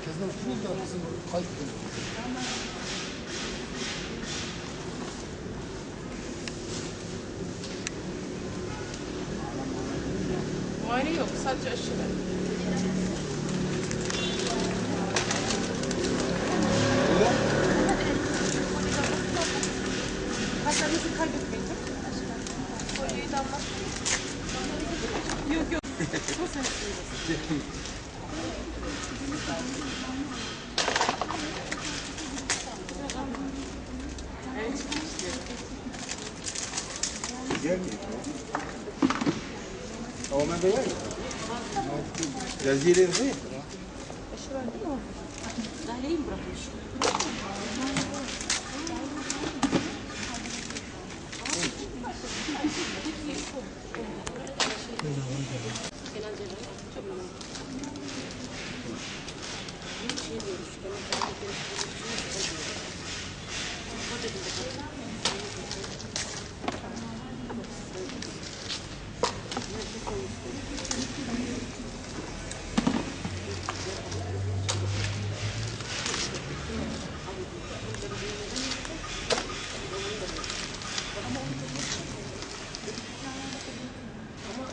merkezine oturuyoruz da bizim kayıp değil. Muayene yok, sadece aşı var. Kaşlarınızı kaybetmeyin. Kolyeyi damlat. Yok yok. Bu sene هو ما بيعي جزيرة غير aşı verdi mi? Dahiliyi mi bırakmış?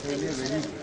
öyle vereyim.